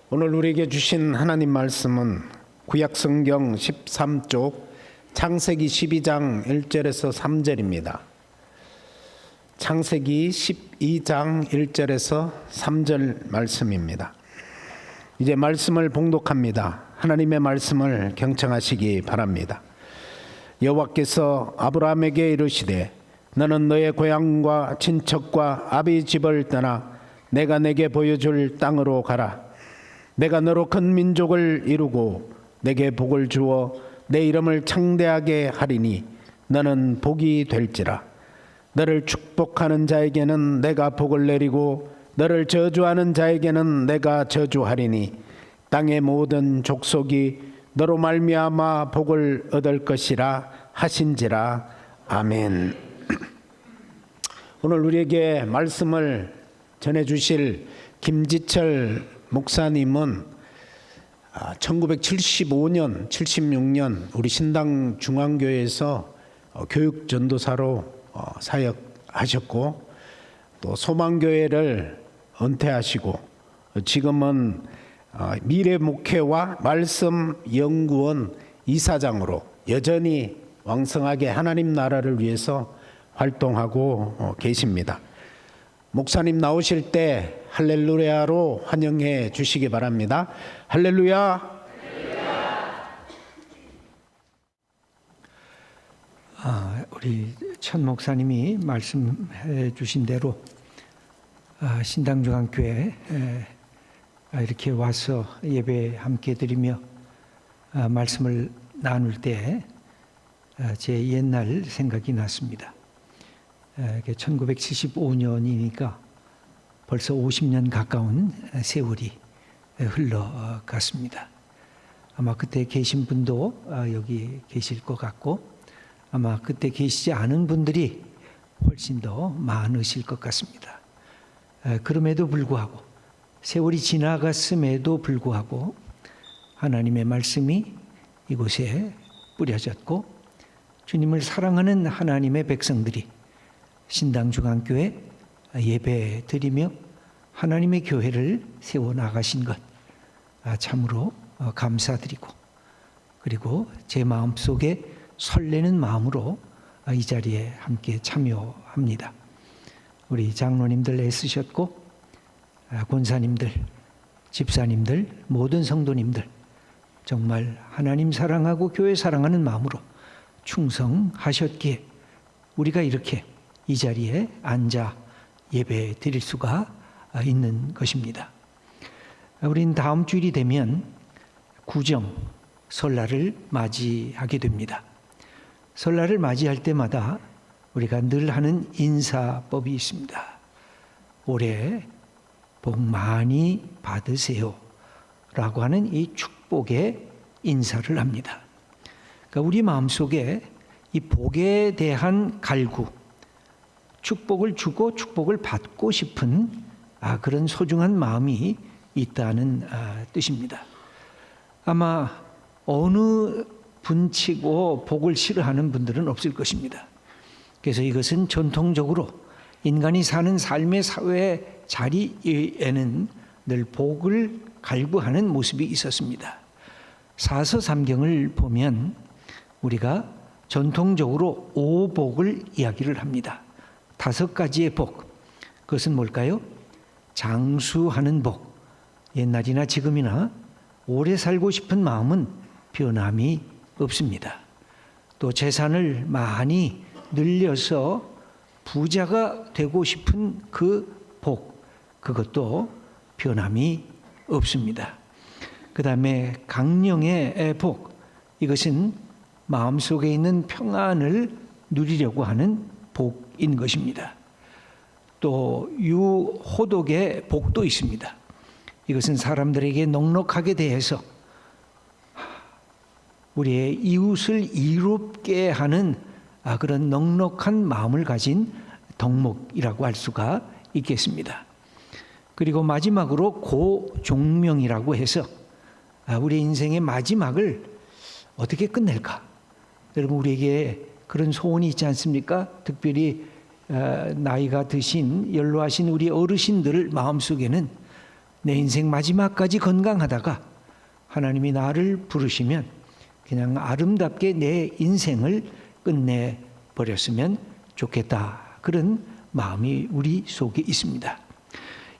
오늘 우리에게 주신 하나님 말씀은 구약성경 13쪽 창세기 12장 1절에서 3절입니다. 창세기 12장 1절에서 3절 말씀입니다. 이제 말씀을 봉독합니다. 하나님의 말씀을 경청하시기 바랍니다. 여호와께서 아브라함에게 이르시되 너는 너의 고향과 친척과 아비 집을 떠나 내가 내게 보여줄 땅으로 가라. 내가 너로 큰 민족을 이루고 내게 복을 주어 내 이름을 창대하게 하리니 너는 복이 될지라. 너를 축복하는 자에게는 내가 복을 내리고 너를 저주하는 자에게는 내가 저주하리니 땅의 모든 족속이 너로 말미암아 복을 얻을 것이라 하신지라. 아멘. 오늘 우리에게 말씀을 전해주실 김지철 목사님은 1975년, 76년 우리 신당 중앙교회에서 교육 전도사로 사역하셨고 또 소망교회를 은퇴하시고 지금은 미래목회와 말씀연구원 이사장으로 여전히 왕성하게 하나님 나라를 위해서 활동하고 계십니다. 목사님 나오실 때 할렐루야로 환영해 주시기 바랍니다. 할렐루야. 우리 천 목사님이 말씀해 주신 대로 신당중앙교회 이렇게 와서 예배 함께 드리며 말씀을 나눌 때 제 옛날 생각이 났습니다. 1975년이니까 벌써 50년 가까운 세월이 흘러갔습니다. 아마 그때 계신 분도 여기 계실 것 같고 아마 그때 계시지 않은 분들이 훨씬 더 많으실 것 같습니다. 그럼에도 불구하고 세월이 지나갔음에도 불구하고 하나님의 말씀이 이곳에 뿌려졌고 주님을 사랑하는 하나님의 백성들이 신당중앙교회 예배 드리며 하나님의 교회를 세워나가신 것 참으로 감사드리고 그리고 제 마음속에 설레는 마음으로 이 자리에 함께 참여합니다. 우리 장로님들 애쓰셨고 권사님들, 집사님들, 모든 성도님들 정말 하나님 사랑하고 교회 사랑하는 마음으로 충성하셨기에 우리가 이렇게 이 자리에 앉아 예배 드릴 수가 있는 것입니다. 우린 다음 주일이 되면 구정, 설날을 맞이하게 됩니다. 설날을 맞이할 때마다 우리가 늘 하는 인사법이 있습니다. 올해 복 많이 받으세요 라고 하는 이 축복의 인사를 합니다. 그러니까 우리 마음속에 이 복에 대한 갈구, 축복을 주고 축복을 받고 싶은 그런 소중한 마음이 있다는 뜻입니다. 아마 어느 분치고 복을 싫어하는 분들은 없을 것입니다. 그래서 이것은 전통적으로 인간이 사는 삶의 사회 자리에는 늘 복을 갈구하는 모습이 있었습니다. 사서삼경을 보면 우리가 전통적으로 오복을 이야기를 합니다. 5가지의 복, 그것은 뭘까요? 장수하는 복, 옛날이나 지금이나 오래 살고 싶은 마음은 변함이 없습니다. 또 재산을 많이 늘려서 부자가 되고 싶은 그 복, 그것도 변함이 없습니다. 그 다음에 강령의 복, 이것은 마음속에 있는 평안을 누리려고 하는 복인 것입니다. 또 유호독의 복도 있습니다. 이것은 사람들에게 넉넉하게 대해서 우리의 이웃을 이롭게 하는 그런 넉넉한 마음을 가진 덕목이라고 할 수가 있겠습니다. 그리고 마지막으로 고종명이라고 해서 우리 인생의 마지막을 어떻게 끝낼까? 여러분 우리에게 그런 소원이 있지 않습니까? 특별히 나이가 드신 연로하신 우리 어르신들 마음속에는 내 인생 마지막까지 건강하다가 하나님이 나를 부르시면 그냥 아름답게 내 인생을 끝내버렸으면 좋겠다. 그런 마음이 우리 속에 있습니다.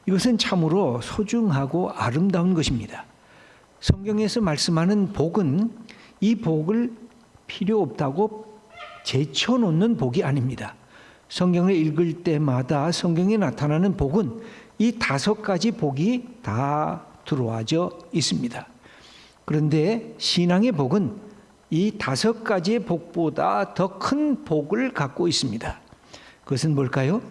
이것은 참으로 소중하고 아름다운 것입니다. 성경에서 말씀하는 복은 이 복을 필요 없다고 제쳐놓는 복이 아닙니다. 성경을 읽을 때마다 성경에 나타나는 복은 이 5가지 복이 다 들어와져 있습니다. 그런데 신앙의 복은 이 5가지의 복보다 더 큰 복을 갖고 있습니다. 그것은 뭘까요?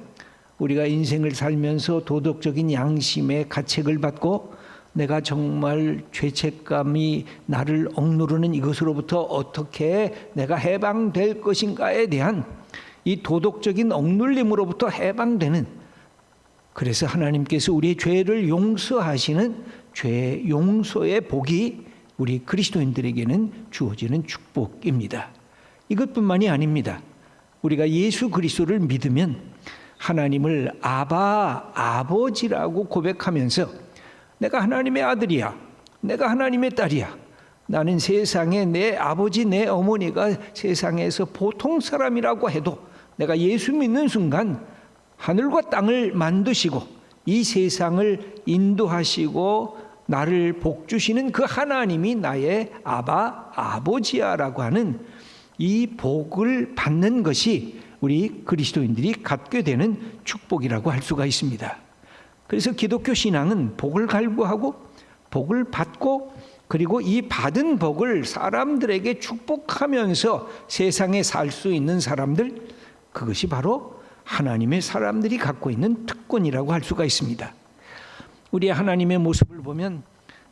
우리가 인생을 살면서 도덕적인 양심의 가책을 받고 내가 정말 죄책감이 나를 억누르는 이것으로부터 어떻게 내가 해방될 것인가에 대한 이 도덕적인 억눌림으로부터 해방되는, 그래서 하나님께서 우리의 죄를 용서하시는 죄 용서의 복이 우리 그리스도인들에게는 주어지는 축복입니다. 이것뿐만이 아닙니다. 우리가 예수 그리스도를 믿으면 하나님을 아버지라고 고백하면서 내가 하나님의 아들이야, 내가 하나님의 딸이야, 나는 세상에 내 아버지 내 어머니가 세상에서 보통 사람이라고 해도 내가 예수 믿는 순간 하늘과 땅을 만드시고 이 세상을 인도하시고 나를 복주시는 그 하나님이 나의 아버지야라고 하는 이 복을 받는 것이 우리 그리스도인들이 갖게 되는 축복이라고 할 수가 있습니다. 그래서 기독교 신앙은 복을 갈구하고 복을 받고 그리고 이 받은 복을 사람들에게 축복하면서 세상에 살 수 있는 사람들, 그것이 바로 하나님의 사람들이 갖고 있는 특권이라고 할 수가 있습니다. 우리 하나님의 모습을 보면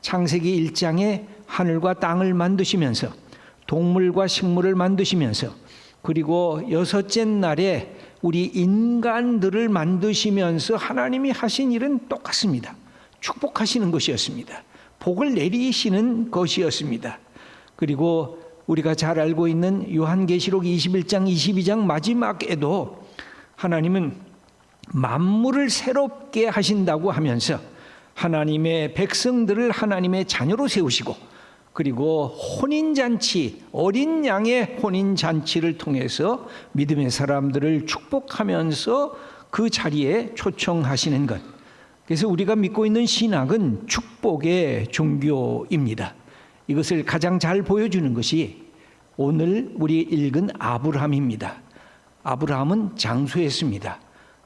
창세기 1장에 하늘과 땅을 만드시면서 동물과 식물을 만드시면서 그리고 6째 날에 우리 인간들을 만드시면서 하나님이 하신 일은 똑같습니다. 축복하시는 것이었습니다. 복을 내리시는 것이었습니다. 그리고 우리가 잘 알고 있는 요한계시록 21장 22장 마지막에도 하나님은 만물을 새롭게 하신다고 하면서 하나님의 백성들을 하나님의 자녀로 세우시고 그리고 혼인잔치, 어린 양의 혼인잔치를 통해서 믿음의 사람들을 축복하면서 그 자리에 초청하시는 것. 그래서 우리가 믿고 있는 신학은 축복의 종교입니다. 이것을 가장 잘 보여주는 것이 오늘 우리 읽은 아브라함입니다. 아브라함은 장수했습니다.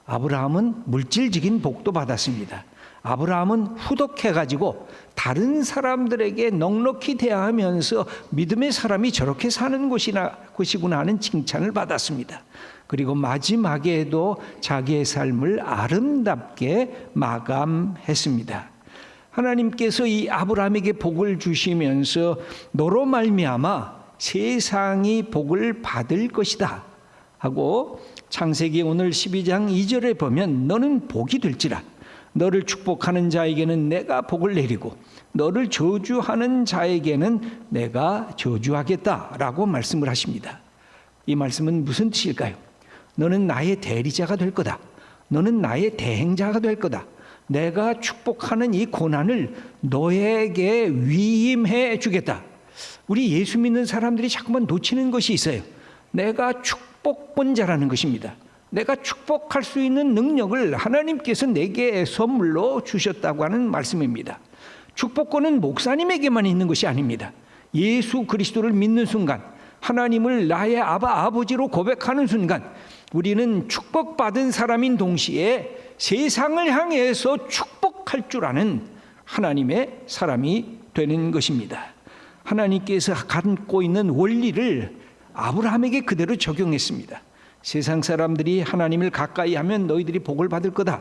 아브라함은 물질적인 복도 받았습니다. 아브라함은 후덕해가지고 다른 사람들에게 넉넉히 대하면서 믿음의 사람이 저렇게 사는 곳이구나 하는 칭찬을 받았습니다. 그리고 마지막에도 자기의 삶을 아름답게 마감했습니다. 하나님께서 이 아브라함에게 복을 주시면서 너로 말미암아 세상이 복을 받을 것이다 하고 창세기 오늘 12장 2절에 보면 너는 복이 될지라 너를 축복하는 자에게는 내가 복을 내리고 너를 저주하는 자에게는 내가 저주하겠다라고 말씀을 하십니다. 이 말씀은 무슨 뜻일까요? 너는 나의 대리자가 될 거다. 너는 나의 대행자가 될 거다. 내가 축복하는 이 고난을 너에게 위임해 주겠다. 우리 예수 믿는 사람들이 자꾸만 놓치는 것이 있어요. 내가 축복권자라는 것입니다. 내가 축복할 수 있는 능력을 하나님께서 내게 선물로 주셨다고 하는 말씀입니다. 축복권은 목사님에게만 있는 것이 아닙니다. 예수 그리스도를 믿는 순간, 하나님을 나의 아버지로 고백하는 순간 우리는 축복받은 사람인 동시에 세상을 향해서 축복할 줄 아는 하나님의 사람이 되는 것입니다. 하나님께서 갖고 있는 원리를 아브라함에게 그대로 적용했습니다. 세상 사람들이 하나님을 가까이 하면 너희들이 복을 받을 거다.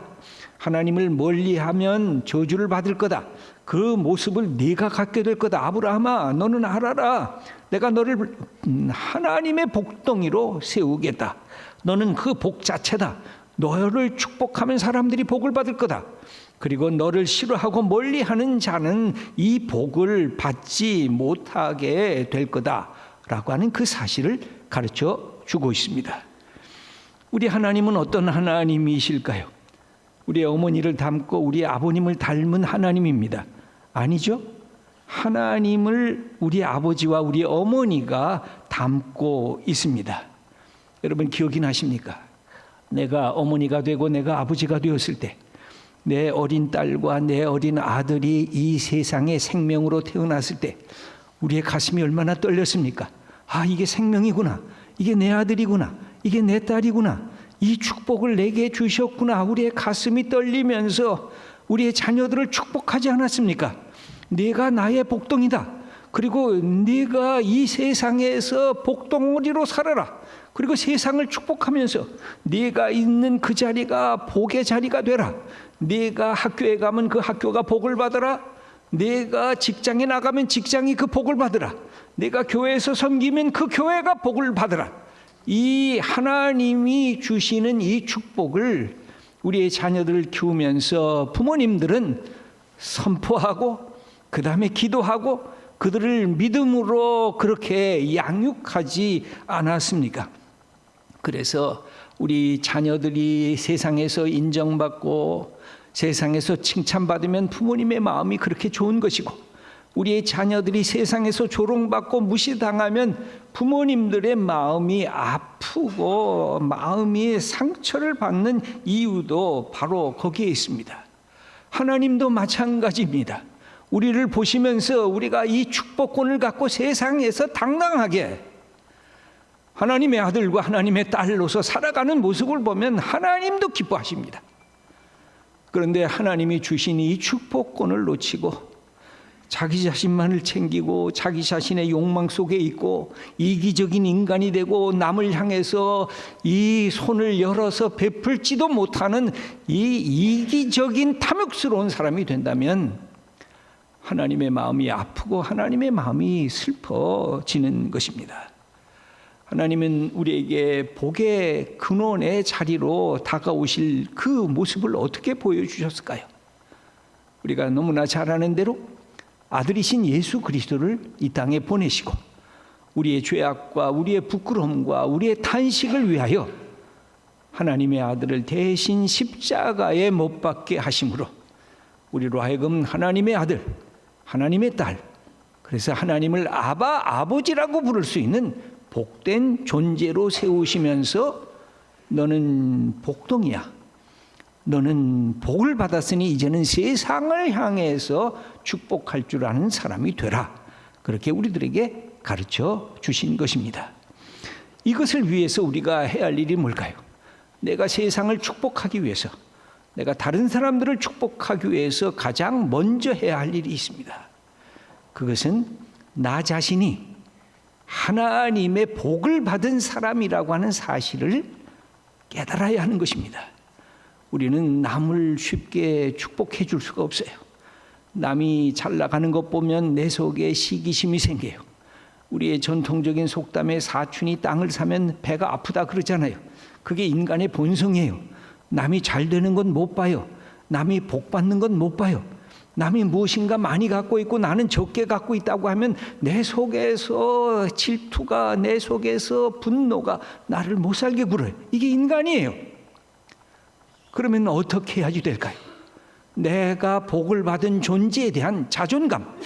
하나님을 멀리하면 저주를 받을 거다. 그 모습을 네가 갖게 될 거다. 아브라함아, 너는 알아라. 내가 너를 하나님의 복덩이로 세우겠다. 너는 그 복 자체다. 너를 축복하면 사람들이 복을 받을 거다. 그리고 너를 싫어하고 멀리하는 자는 이 복을 받지 못하게 될 거다라고 하는 그 사실을 가르쳐 주고 있습니다. 우리 하나님은 어떤 하나님이실까요? 우리 어머니를 닮고 우리 아버님을 닮은 하나님입니다. 아니죠? 하나님을 우리 아버지와 우리 어머니가 닮고 있습니다. 여러분 기억이 나십니까? 내가 어머니가 되고 내가 아버지가 되었을 때 내 어린 딸과 내 어린 아들이 이 세상에 생명으로 태어났을 때 우리의 가슴이 얼마나 떨렸습니까? 아, 이게 생명이구나. 이게 내 아들이구나. 이게 내 딸이구나. 이 축복을 내게 주셨구나. 우리의 가슴이 떨리면서 우리의 자녀들을 축복하지 않았습니까? 네가 나의 복덩이다. 그리고 네가 이 세상에서 복덩어리로 살아라. 그리고 세상을 축복하면서 네가 있는 그 자리가 복의 자리가 되라. 네가 학교에 가면 그 학교가 복을 받아라. 네가 직장에 나가면 직장이 그 복을 받으라. 네가 교회에서 섬기면 그 교회가 복을 받으라. 이 하나님이 주시는 이 축복을 우리의 자녀들을 키우면서 부모님들은 선포하고 그 다음에 기도하고 그들을 믿음으로 그렇게 양육하지 않았습니까? 그래서 우리 자녀들이 세상에서 인정받고 세상에서 칭찬받으면 부모님의 마음이 그렇게 좋은 것이고, 우리의 자녀들이 세상에서 조롱받고 무시당하면 부모님들의 마음이 아프고 마음이 상처를 받는 이유도 바로 거기에 있습니다. 하나님도 마찬가지입니다. 우리를 보시면서 우리가 이 축복권을 갖고 세상에서 당당하게 하나님의 아들과 하나님의 딸로서 살아가는 모습을 보면 하나님도 기뻐하십니다. 그런데 하나님이 주신 이 축복권을 놓치고 자기 자신만을 챙기고 자기 자신의 욕망 속에 있고 이기적인 인간이 되고 남을 향해서 이 손을 열어서 베풀지도 못하는 이 이기적인 탐욕스러운 사람이 된다면 하나님의 마음이 아프고 하나님의 마음이 슬퍼지는 것입니다. 하나님은 우리에게 복의 근원의 자리로 다가오실 그 모습을 어떻게 보여주셨을까요? 우리가 너무나 잘 아는 대로 아들이신 예수 그리스도를 이 땅에 보내시고 우리의 죄악과 우리의 부끄러움과 우리의 탄식을 위하여 하나님의 아들을 대신 십자가에 못 박게 하심으로 우리로 하여금 하나님의 아들, 하나님의 딸, 그래서 하나님을 아버지라고 부를 수 있는 복된 존재로 세우시면서 너는 복덩이야. 너는 복을 받았으니 이제는 세상을 향해서 축복할 줄 아는 사람이 되라. 그렇게 우리들에게 가르쳐 주신 것입니다. 이것을 위해서 우리가 해야 할 일이 뭘까요? 내가 세상을 축복하기 위해서, 내가 다른 사람들을 축복하기 위해서 가장 먼저 해야 할 일이 있습니다. 그것은 나 자신이 하나님의 복을 받은 사람이라고 하는 사실을 깨달아야 하는 것입니다. 우리는 남을 쉽게 축복해 줄 수가 없어요. 남이 잘 나가는 것 보면 내 속에 시기심이 생겨요. 우리의 전통적인 속담에 사촌이 땅을 사면 배가 아프다 그러잖아요. 그게 인간의 본성이에요. 남이 잘 되는 건 못 봐요. 남이 복 받는 건 못 봐요. 남이 무엇인가 많이 갖고 있고 나는 적게 갖고 있다고 하면 내 속에서 질투가, 내 속에서 분노가 나를 못 살게 굴어요. 이게 인간이에요. 그러면 어떻게 해야지 될까요? 내가 복을 받은 존재에 대한 자존감,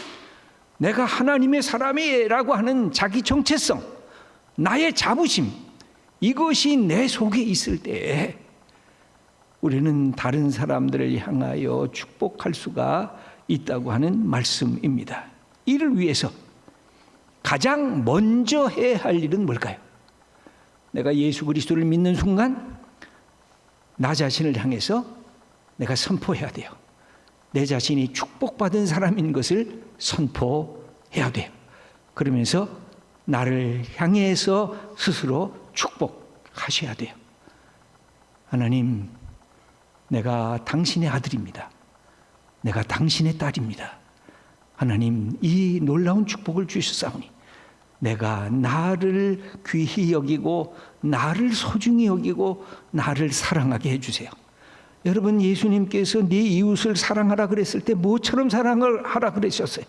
내가 하나님의 사람이라고 하는 자기 정체성, 나의 자부심, 이것이 내 속에 있을 때에 우리는 다른 사람들을 향하여 축복할 수가 있다고 하는 말씀입니다. 이를 위해서 가장 먼저 해야 할 일은 뭘까요? 내가 예수 그리스도를 믿는 순간 나 자신을 향해서 내가 선포해야 돼요. 내 자신이 축복받은 사람인 것을 선포해야 돼요. 그러면서 나를 향해서 스스로 축복하셔야 돼요. 하나님, 내가 당신의 아들입니다. 내가 당신의 딸입니다. 하나님, 이 놀라운 축복을 주셨사오니 내가 나를 귀히 여기고 나를 소중히 여기고 나를 사랑하게 해주세요. 여러분, 예수님께서 네 이웃을 사랑하라 그랬을 때 뭐처럼 사랑을 하라 그러셨어요?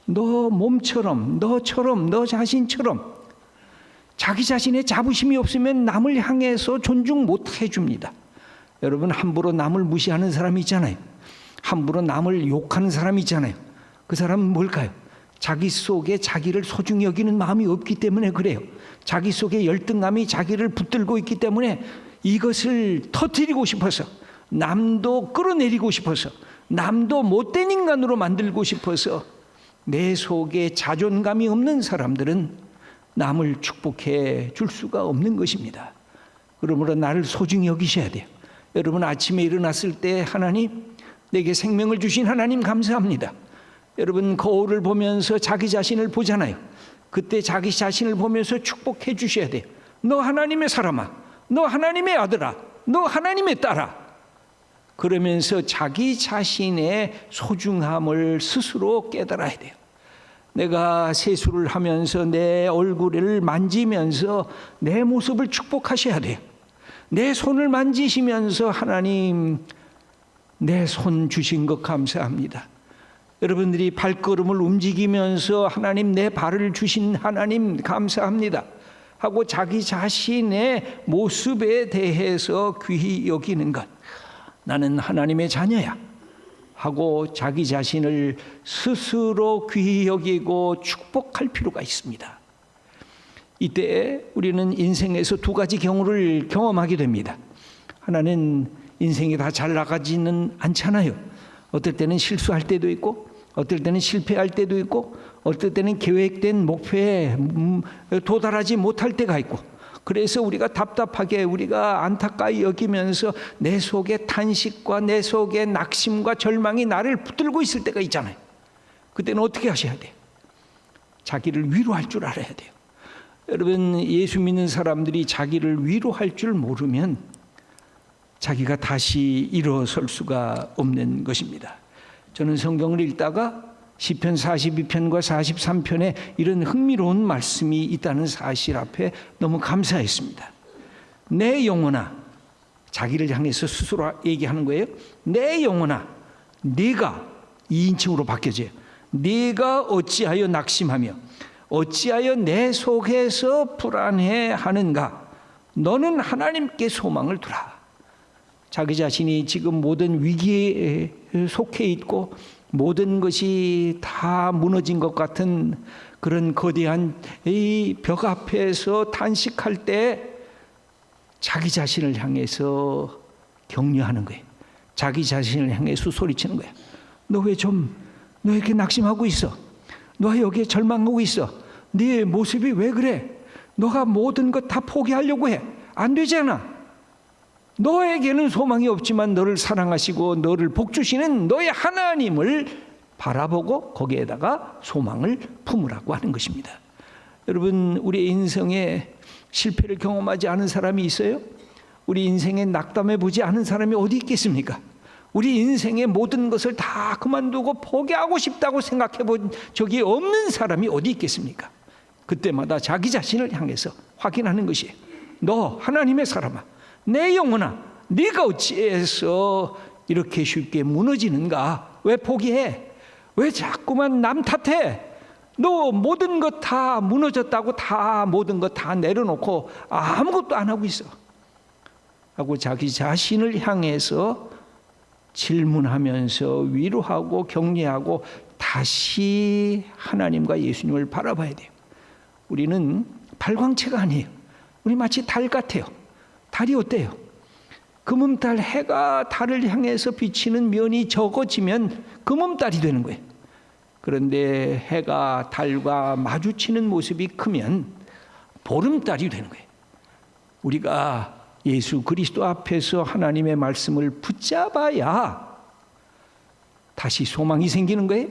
너 몸처럼, 너처럼, 너 자신처럼. 자기 자신의 자부심이 없으면 남을 향해서 존중 못 해줍니다. 여러분, 함부로 남을 무시하는 사람이 있잖아요. 함부로 남을 욕하는 사람이 있잖아요. 그 사람은 뭘까요? 자기 속에 자기를 소중히 여기는 마음이 없기 때문에 그래요. 자기 속에 열등감이 자기를 붙들고 있기 때문에 이것을 터뜨리고 싶어서, 남도 끌어내리고 싶어서, 남도 못된 인간으로 만들고 싶어서, 내 속에 자존감이 없는 사람들은 남을 축복해 줄 수가 없는 것입니다. 그러므로 나를 소중히 여기셔야 돼요. 여러분, 아침에 일어났을 때 하나님, 내게 생명을 주신 하나님 감사합니다. 여러분, 거울을 보면서 자기 자신을 보잖아요. 그때 자기 자신을 보면서 축복해 주셔야 돼요. 너 하나님의 사람아, 너 하나님의 아들아, 너 하나님의 딸아. 그러면서 자기 자신의 소중함을 스스로 깨달아야 돼요. 내가 세수를 하면서 내 얼굴을 만지면서 내 모습을 축복하셔야 돼요. 내 손을 만지시면서 하나님, 내 손 주신 것 감사합니다. 여러분들이 발걸음을 움직이면서 하나님, 내 발을 주신 하나님 감사합니다 하고 자기 자신의 모습에 대해서 귀히 여기는 것, 나는 하나님의 자녀야 하고 자기 자신을 스스로 귀히 여기고 축복할 필요가 있습니다. 이때 우리는 인생에서 두 가지 경우를 경험하게 됩니다. 하나는 인생이 다 잘 나가지는 않잖아요. 어떨 때는 실수할 때도 있고, 어떨 때는 실패할 때도 있고, 어떨 때는 계획된 목표에 도달하지 못할 때가 있고, 그래서 우리가 답답하게, 우리가 안타까이 여기면서 내 속에 탄식과 내 속에 낙심과 절망이 나를 붙들고 있을 때가 있잖아요. 그때는 어떻게 하셔야 돼요? 자기를 위로할 줄 알아야 돼요. 여러분, 예수 믿는 사람들이 자기를 위로할 줄 모르면 자기가 다시 일어설 수가 없는 것입니다. 저는 성경을 읽다가 시편 42편과 43편에 이런 흥미로운 말씀이 있다는 사실 앞에 너무 감사했습니다. 내 영혼아, 자기를 향해서 스스로 얘기하는 거예요. 내 영혼아, 네가 2인칭으로 바뀌어져요. 네가 어찌하여 낙심하며 어찌하여 내 속에서 불안해하는가? 너는 하나님께 소망을 두라. 자기 자신이 지금 모든 위기에 속해 있고 모든 것이 다 무너진 것 같은 그런 거대한 이 벽 앞에서 탄식할 때 자기 자신을 향해서 격려하는 거예요. 자기 자신을 향해서 소리치는 거예요. 너 왜 이렇게 낙심하고 있어? 너 왜 여기에 절망하고 있어? 네 모습이 왜 그래? 너가 모든 것 다 포기하려고 해. 안 되잖아. 너에게는 소망이 없지만 너를 사랑하시고 너를 복주시는 너의 하나님을 바라보고 거기에다가 소망을 품으라고 하는 것입니다. 여러분, 우리 인생에 실패를 경험하지 않은 사람이 있어요? 우리 인생에 낙담해 보지 않은 사람이 어디 있겠습니까? 우리 인생의 모든 것을 다 그만두고 포기하고 싶다고 생각해 본 적이 없는 사람이 어디 있겠습니까? 그때마다 자기 자신을 향해서 확인하는 것이에요. 너 하나님의 사람아, 내 영혼아, 네가 어찌해서 이렇게 쉽게 무너지는가? 왜 포기해? 왜 자꾸만 남 탓해? 너 모든 것 다 무너졌다고 다 모든 것 다 내려놓고 아무것도 안 하고 있어 하고 자기 자신을 향해서 질문하면서 위로하고 격려하고 다시 하나님과 예수님을 바라봐야 돼요. 우리는 발광체가 아니에요. 우리 마치 달 같아요. 달이 어때요? 금음달, 해가 달을 향해서 비치는 면이 적어지면 금음달이 되는 거예요. 그런데 해가 달과 마주치는 모습이 크면 보름달이 되는 거예요. 우리가 예수 그리스도 앞에서 하나님의 말씀을 붙잡아야 다시 소망이 생기는 거예요.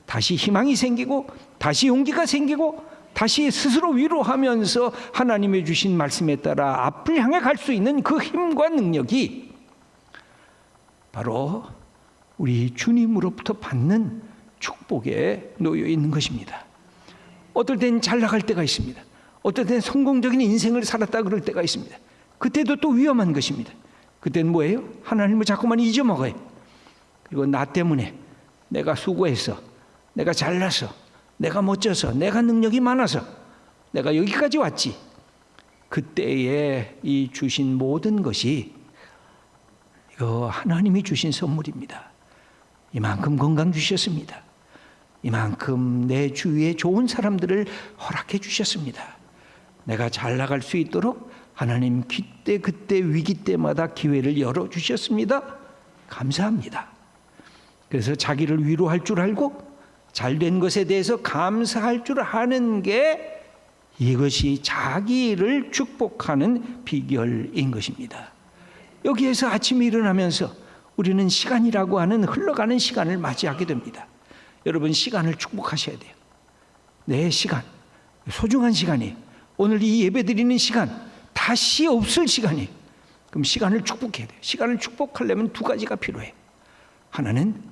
다시 희망이 생기고 다시 용기가 생기고 다시 스스로 위로하면서 하나님의 주신 말씀에 따라 앞을 향해 갈 수 있는 그 힘과 능력이 바로 우리 주님으로부터 받는 축복에 놓여 있는 것입니다. 어떨 땐 잘 나갈 때가 있습니다. 어떨 땐 성공적인 인생을 살았다 그럴 때가 있습니다. 그때도 또 위험한 것입니다. 그때는 뭐예요? 하나님을 자꾸만 잊어먹어요. 그리고 나 때문에 내가 수고해서, 내가 잘나서, 내가 멋져서, 내가 능력이 많아서 내가 여기까지 왔지. 그때에 이 주신 모든 것이 이거 하나님이 주신 선물입니다. 이만큼 건강 주셨습니다. 이만큼 내 주위에 좋은 사람들을 허락해 주셨습니다. 내가 잘 나갈 수 있도록 하나님 그때 위기 때마다 기회를 열어 주셨습니다. 감사합니다. 그래서 자기를 위로할 줄 알고 잘된 것에 대해서 감사할 줄 아는 게 이것이 자기를 축복하는 비결인 것입니다. 여기에서 아침에 일어나면서 우리는 시간이라고 하는 흘러가는 시간을 맞이하게 됩니다. 여러분, 시간을 축복하셔야 돼요. 내 시간, 소중한 시간이에요. 오늘 이 예배 드리는 시간 다시 없을 시간이에요. 그럼 시간을 축복해야 돼요. 시간을 축복하려면 두 가지가 필요해요. 하나는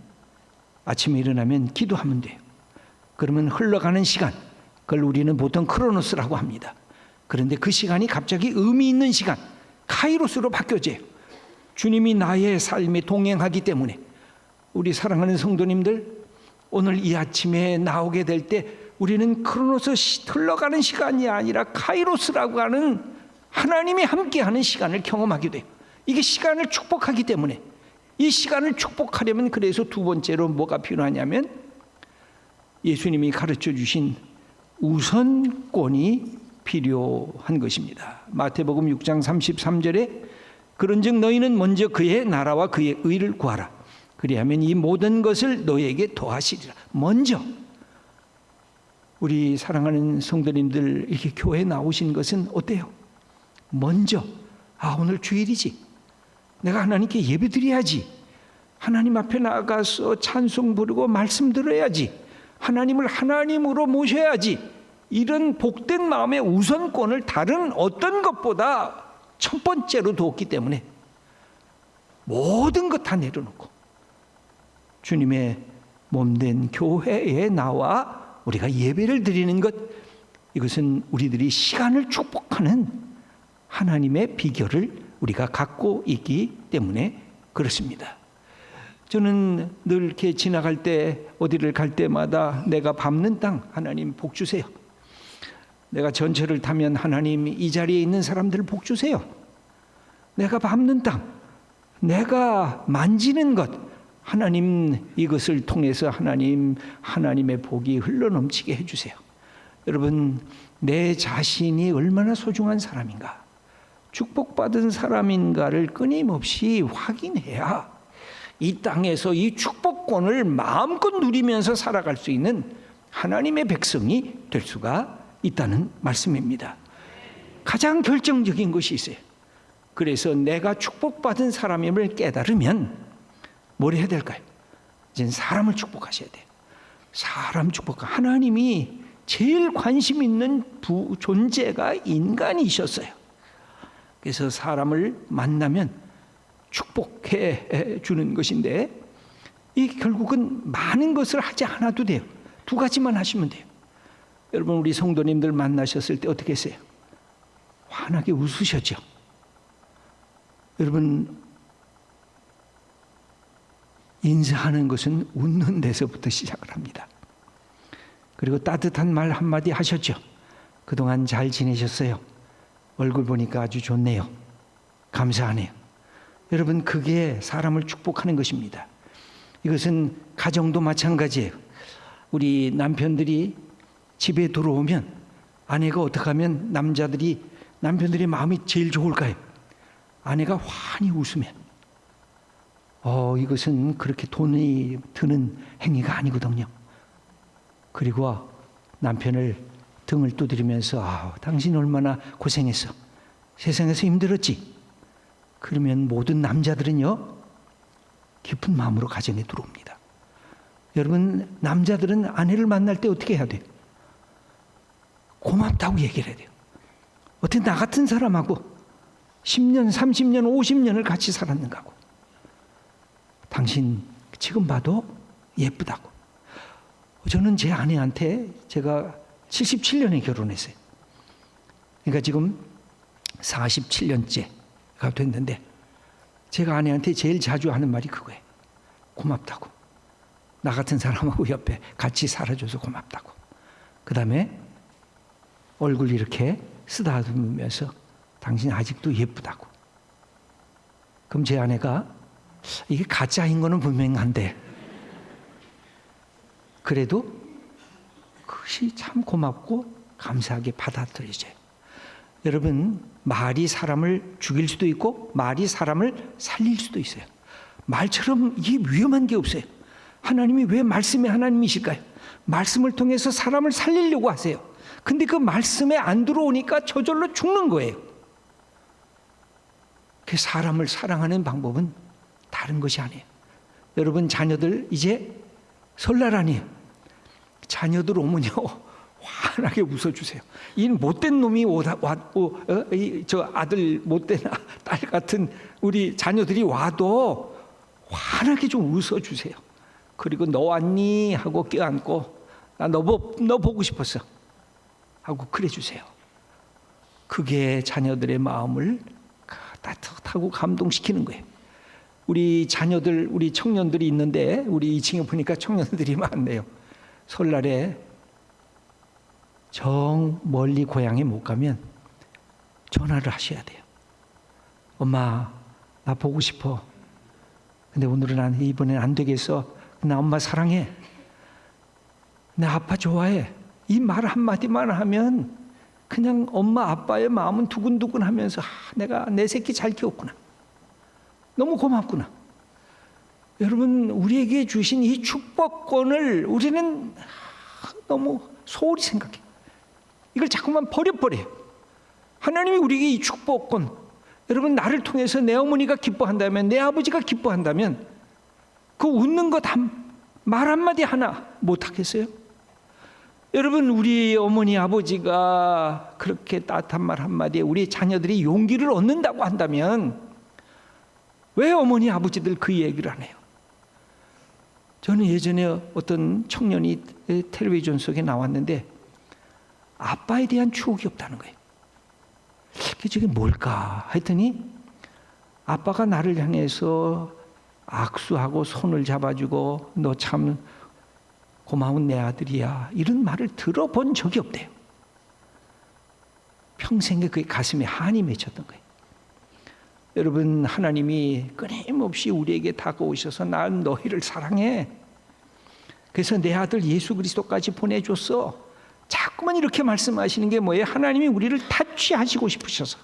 아침에 일어나면 기도하면 돼요. 그러면 흘러가는 시간, 그걸 우리는 보통 크로노스라고 합니다. 그런데 그 시간이 갑자기 의미 있는 시간, 카이로스로 바뀌어져요. 주님이 나의 삶에 동행하기 때문에 우리 사랑하는 성도님들, 오늘 이 아침에 나오게 될 때 우리는 크로노스 흘러가는 시간이 아니라 카이로스라고 하는 하나님이 함께하는 시간을 경험하게 돼요. 이게 시간을 축복하기 때문에, 이 시간을 축복하려면 그래서 두 번째로 뭐가 필요하냐면 예수님이 가르쳐 주신 우선권이 필요한 것입니다. 마태복음 6장 33절에 그런즉 너희는 먼저 그의 나라와 그의 의를 구하라. 그리하면 이 모든 것을 너희에게 더하시리라. 먼저, 우리 사랑하는 성도님들 이렇게 교회에 나오신 것은 어때요? 먼저, 오늘 주일이지, 내가 하나님께 예배 드려야지, 하나님 앞에 나가서 찬송 부르고 말씀 들어야지, 하나님을 하나님으로 모셔야지, 이런 복된 마음의 우선권을 다른 어떤 것보다 첫 번째로 두었기 때문에 모든 것 다 내려놓고 주님의 몸된 교회에 나와 우리가 예배를 드리는 것, 이것은 우리들이 시간을 축복하는 하나님의 비결을 우리가 갖고 있기 때문에 그렇습니다. 저는 늘 이렇게 지나갈 때, 어디를 갈 때마다 내가 밟는 땅, 하나님 복 주세요. 내가 전철을 타면 하나님 이 자리에 있는 사람들 복 주세요. 내가 밟는 땅, 내가 만지는 것, 하나님 이것을 통해서 하나님의 복이 흘러넘치게 해주세요. 여러분, 내 자신이 얼마나 소중한 사람인가, 축복받은 사람인가를 끊임없이 확인해야 이 땅에서 이 축복권을 마음껏 누리면서 살아갈 수 있는 하나님의 백성이 될 수가 있다는 말씀입니다. 가장 결정적인 것이 있어요. 그래서 내가 축복받은 사람임을 깨달으면 뭘 해야 될까요? 이제 사람을 축복하셔야 돼요. 사람 축복. 하나님이 제일 관심 있는 존재가 인간이셨어요. 그래서 사람을 만나면 축복해 주는 것인데, 이 결국은 많은 것을 하지 않아도 돼요. 두 가지만 하시면 돼요. 여러분, 우리 성도님들 만나셨을 때 어떻게 했어요? 환하게 웃으셨죠? 여러분, 인사하는 것은 웃는 데서부터 시작을 합니다. 그리고 따뜻한 말 한마디 하셨죠? 그동안 잘 지내셨어요? 얼굴 보니까 아주 좋네요. 감사하네요. 여러분, 그게 사람을 축복하는 것입니다. 이것은 가정도 마찬가지예요. 우리 남편들이 집에 들어오면 아내가 어떻게 하면 남편들의 마음이 제일 좋을까요? 아내가 환히 웃으면, 이것은 그렇게 돈이 드는 행위가 아니거든요. 그리고 남편을 등을 두드리면서 당신 얼마나 고생했어, 세상에서 힘들었지. 그러면 모든 남자들은요, 깊은 마음으로 가정에 들어옵니다. 여러분, 남자들은 아내를 만날 때 어떻게 해야 돼요? 고맙다고 얘기를 해야 돼요. 어떻게 나 같은 사람하고 10년, 30년, 50년을 같이 살았는가 하고, 당신 지금 봐도 예쁘다고. 저는 제 아내한테, 제가 77년에 결혼했어요. 그러니까 지금 47년째가 됐는데, 제가 아내한테 제일 자주 하는 말이 그거예요. 고맙다고. 나 같은 사람하고 옆에 같이 살아줘서 고맙다고. 그 다음에 얼굴 이렇게 쓰다듬으면서 당신 아직도 예쁘다고. 그럼 제 아내가 이게 가짜인 거는 분명한데 그래도 그것이 참 고맙고 감사하게 받아들여져요. 여러분, 말이 사람을 죽일 수도 있고 말이 사람을 살릴 수도 있어요. 말처럼 이게 위험한 게 없어요. 하나님이 왜 말씀의 하나님이실까요? 말씀을 통해서 사람을 살리려고 하세요. 근데 그 말씀에 안 들어오니까 저절로 죽는 거예요. 그 사람을 사랑하는 방법은 다른 것이 아니에요. 여러분, 자녀들 이제 설날 아니에요. 자녀들 오면요 환하게 웃어주세요. 이 못된 놈이 저 아들 못된 딸 같은 우리 자녀들이 와도 환하게 좀 웃어주세요. 그리고 너 왔니? 하고 껴안고 너 보고 싶었어 하고 그래 주세요. 그게 자녀들의 마음을 따뜻하고 감동시키는 거예요. 우리 자녀들, 우리 청년들이 있는데 우리 2층에 보니까 청년들이 많네요. 설날에 정 멀리 고향에 못 가면 전화를 하셔야 돼요. 엄마, 나 보고 싶어. 근데 오늘은 이번엔 안 되겠어. 나 엄마 사랑해. 나 아빠 좋아해. 이 말 한마디만 하면 그냥 엄마 아빠의 마음은 두근두근 하면서 내가 내 새끼 잘 키웠구나. 너무 고맙구나. 여러분, 우리에게 주신 이 축복권을 우리는 너무 소홀히 생각해요. 이걸 자꾸만 버려버려요. 하나님이 우리에게 이 축복권, 여러분, 나를 통해서 내 어머니가 기뻐한다면, 내 아버지가 기뻐한다면 그 웃는 것 말 한마디 하나 못하겠어요? 여러분, 우리 어머니 아버지가 그렇게 따뜻한 말 한마디에 우리 자녀들이 용기를 얻는다고 한다면 왜 어머니 아버지들 그 얘기를 안 해요? 저는 예전에 어떤 청년이 텔레비전 속에 나왔는데 아빠에 대한 추억이 없다는 거예요. 그게 뭘까 했더니 아빠가 나를 향해서 악수하고 손을 잡아주고 너 참 고마운 내 아들이야 이런 말을 들어본 적이 없대요. 평생에 그게 가슴에 한이 맺혔던 거예요. 여러분, 하나님이 끊임없이 우리에게 다가오셔서 난 너희를 사랑해. 그래서 내 아들 예수 그리스도까지 보내줬어. 자꾸만 이렇게 말씀하시는 게 뭐예요? 하나님이 우리를 타취하시고 싶으셔서.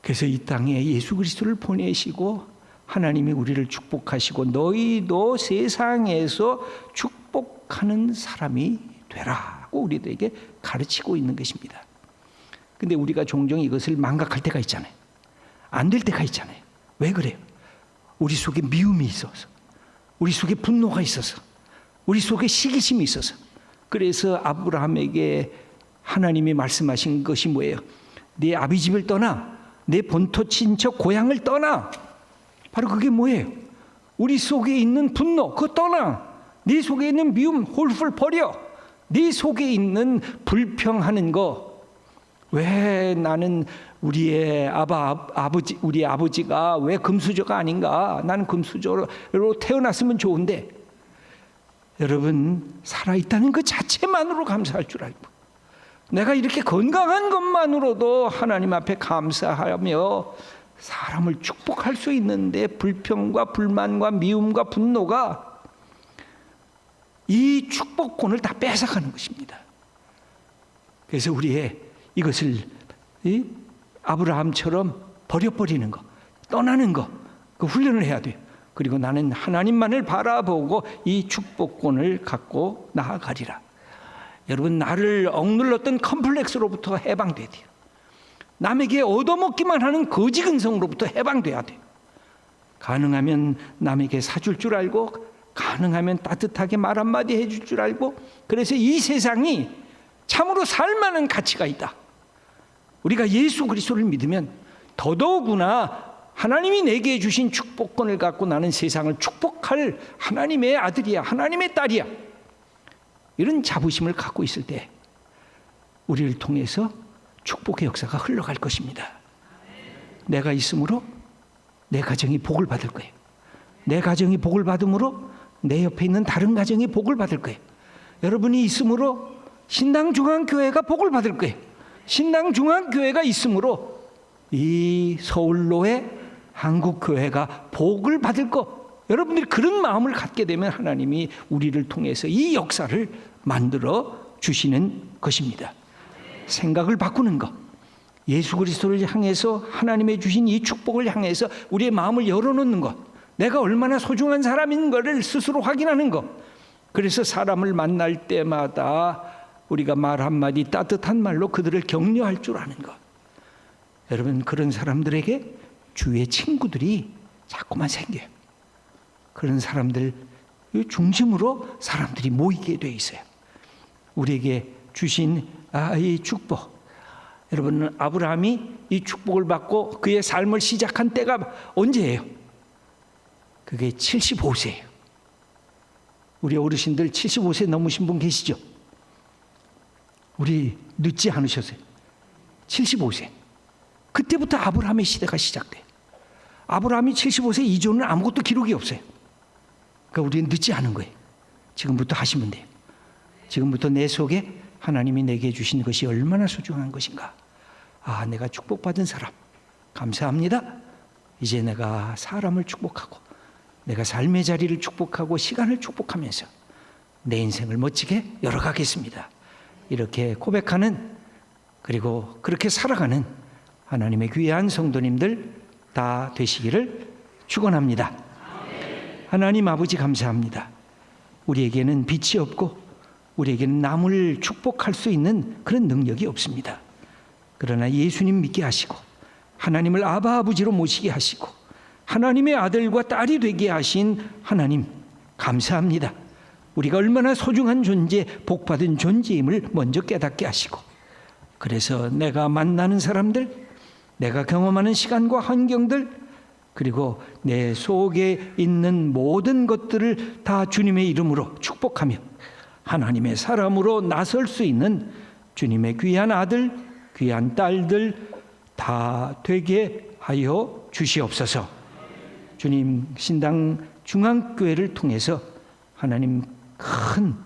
그래서 이 땅에 예수 그리스도를 보내시고 하나님이 우리를 축복하시고 너희도 세상에서 축복하는 사람이 되라고 우리들에게 가르치고 있는 것입니다. 근데 우리가 종종 이것을 망각할 때가 있잖아요. 안 될 때가 있잖아요. 왜 그래요? 우리 속에 미움이 있어서, 우리 속에 분노가 있어서, 우리 속에 시기심이 있어서. 그래서 아브라함에게 하나님이 말씀하신 것이 뭐예요? 네 아비 집을 떠나, 내 본토 친척 고향을 떠나. 바로 그게 뭐예요? 우리 속에 있는 분노, 그거 떠나. 네 속에 있는 미움 홀훌 버려. 네 속에 있는 불평하는 거. 왜 나는 우리의 아버지, 우리 아버지가 왜 금수저가 아닌가? 나는 금수저로 태어났으면 좋은데. 여러분, 살아있다는 그 자체만으로 감사할 줄 알고, 내가 이렇게 건강한 것만으로도 하나님 앞에 감사하며 사람을 축복할 수 있는데 불평과 불만과 미움과 분노가 이 축복권을 다 뺏어가는 것입니다. 그래서 우리의 이것을 아브라함처럼 버려버리는 거, 떠나는 거, 그 훈련을 해야 돼요. 그리고 나는 하나님만을 바라보고 이 축복권을 갖고 나아가리라. 여러분, 나를 억눌렀던 컴플렉스로부터 해방돼야 돼요. 남에게 얻어먹기만 하는 거지 근성으로부터 해방돼야 돼요. 가능하면 남에게 사줄 줄 알고, 가능하면 따뜻하게 말 한마디 해줄 줄 알고, 그래서 이 세상이 참으로 살만한 가치가 있다. 우리가 예수 그리스도를 믿으면 더더구나 하나님이 내게 주신 축복권을 갖고 나는 세상을 축복할 하나님의 아들이야, 하나님의 딸이야, 이런 자부심을 갖고 있을 때 우리를 통해서 축복의 역사가 흘러갈 것입니다. 내가 있으므로 내 가정이 복을 받을 거예요. 내 가정이 복을 받음으로 내 옆에 있는 다른 가정이 복을 받을 거예요. 여러분이 있으므로 신당중앙교회가 복을 받을 거예요. 신당중앙교회가 있으므로 이 서울로의 한국 교회가 복을 받을 것, 여러분들이 그런 마음을 갖게 되면 하나님이 우리를 통해서 이 역사를 만들어 주시는 것입니다. 생각을 바꾸는 것, 예수 그리스도를 향해서 하나님의 주신 이 축복을 향해서 우리의 마음을 열어놓는 것, 내가 얼마나 소중한 사람인 것을 스스로 확인하는 것. 그래서 사람을 만날 때마다 우리가 말 한마디 따뜻한 말로 그들을 격려할 줄 아는 것. 여러분, 그런 사람들에게 주위의 친구들이 자꾸만 생겨요. 그런 사람들 중심으로 사람들이 모이게 돼 있어요. 우리에게 주신 이 축복, 여러분, 아브라함이 이 축복을 받고 그의 삶을 시작한 때가 언제예요? 그게 75세예요. 우리 어르신들 75세 넘으신 분 계시죠? 우리 늦지 않으셨어요. 75세. 그때부터 아브라함의 시대가 시작돼요. 아브라함이 75세 이전은 아무것도 기록이 없어요. 그러니까 우리는 늦지 않은 거예요. 지금부터 하시면 돼요. 지금부터 내 속에 하나님이 내게 주신 것이 얼마나 소중한 것인가. 아, 내가 축복받은 사람, 감사합니다. 이제 내가 사람을 축복하고 내가 삶의 자리를 축복하고 시간을 축복하면서 내 인생을 멋지게 열어가겠습니다. 이렇게 고백하는, 그리고 그렇게 살아가는 하나님의 귀한 성도님들 다 되시기를 축원합니다. 하나님 아버지, 감사합니다. 우리에게는 빛이 없고 우리에게는 남을 축복할 수 있는 그런 능력이 없습니다. 그러나 예수님 믿게 하시고 하나님을 아바 아버지로 모시게 하시고 하나님의 아들과 딸이 되게 하신 하나님, 감사합니다. 우리가 얼마나 소중한 존재, 복받은 존재임을 먼저 깨닫게 하시고, 그래서 내가 만나는 사람들, 내가 경험하는 시간과 환경들, 그리고 내 속에 있는 모든 것들을 다 주님의 이름으로 축복하며 하나님의 사람으로 나설 수 있는 주님의 귀한 아들, 귀한 딸들 다 되게 하여 주시옵소서. 주님, 신당 중앙교회를 통해서 하나님 큰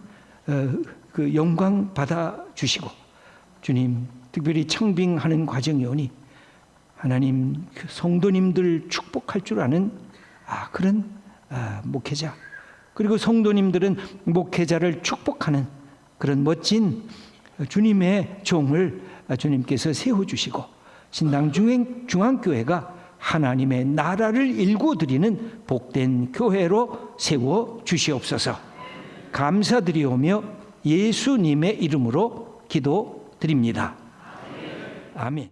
그 영광 받아 주시고, 주님 특별히 청빙하는 과정이 오니 하나님 그 성도님들 축복할 줄 아는 그런 목회자, 그리고 성도님들은 목회자를 축복하는 그런 멋진 주님의 종을 주님께서 세워주시고, 신당 중앙교회가 하나님의 나라를 일구어드리는 복된 교회로 세워 주시옵소서. 감사드리오며 예수님의 이름으로 기도드립니다. 아멘.